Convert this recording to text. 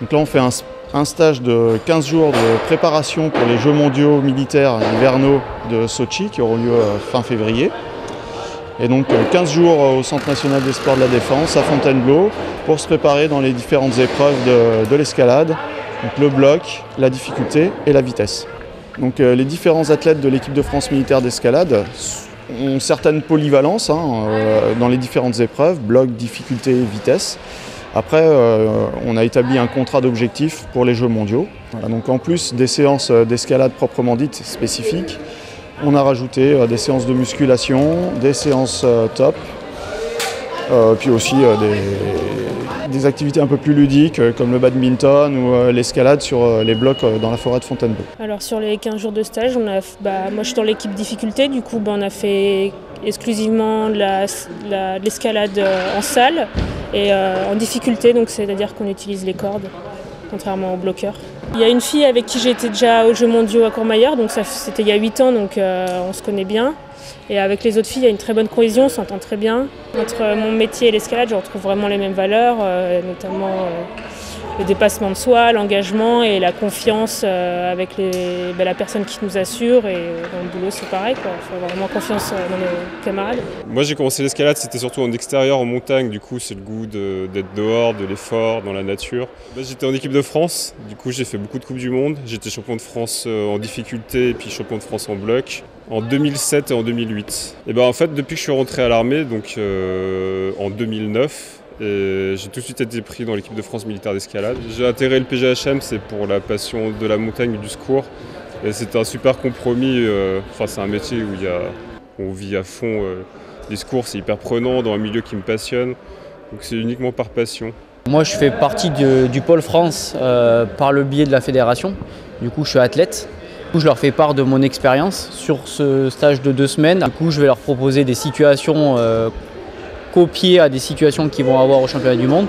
Donc là on fait un stage de 15 jours de préparation pour les Jeux mondiaux militaires hivernaux de Sochi qui auront lieu fin février. Et donc 15 jours au Centre national des sports de la défense à Fontainebleau pour se préparer dans les différentes épreuves de l'escalade, donc le bloc, la difficulté et la vitesse. Donc les différents athlètes de l'équipe de France militaire d'escalade ont certaines polyvalences dans les différentes épreuves, bloc, difficulté, vitesse. Après, on a établi un contrat d'objectifs pour les Jeux mondiaux. Voilà, donc en plus des séances d'escalade proprement dites spécifiques, on a rajouté des séances de musculation, des séances top, puis aussi des activités un peu plus ludiques comme le badminton ou l'escalade sur les blocs dans la forêt de Fontainebleau. Alors sur les 15 jours de stage, moi je suis dans l'équipe difficulté, du coup on a fait exclusivement de l'escalade en salle et en difficulté, donc c'est-à-dire qu'on utilise les cordes, contrairement aux bloqueurs. Il y a une fille avec qui j'étais déjà aux Jeux mondiaux à Courmayeur, donc c'était il y a 8 ans, donc on se connaît bien. Et avec les autres filles, il y a une très bonne cohésion, on s'entend très bien. Entre mon métier et l'escalade, je retrouve vraiment les mêmes valeurs, notamment le dépassement de soi, l'engagement et la confiance avec la personne qui nous assure. Et dans le boulot, c'est pareil, quoi. Il faut avoir vraiment confiance dans nos camarades. Moi, j'ai commencé l'escalade, c'était surtout en extérieur, en montagne. Du coup, c'est le goût d'être dehors, de l'effort, dans la nature. J'étais en équipe de France, du coup, j'ai fait beaucoup de Coupes du Monde. J'étais champion de France en difficulté et puis champion de France en bloc. En 2007 et en 2008. Et en fait, depuis que je suis rentré à l'armée, donc en 2009, j'ai tout de suite été pris dans l'équipe de France militaire d'escalade. J'ai intégré le PGHM, c'est pour la passion de la montagne et du secours. Et c'est un super compromis. C'est un métier où on vit à fond les secours, c'est hyper prenant dans un milieu qui me passionne. Donc c'est uniquement par passion. Moi, je fais partie du pôle France par le biais de la fédération. Du coup, je suis athlète. Je leur fais part de mon expérience sur ce stage de 2 semaines. Du coup, je vais leur proposer des situations copiées à des situations qu'ils vont avoir au championnat du monde.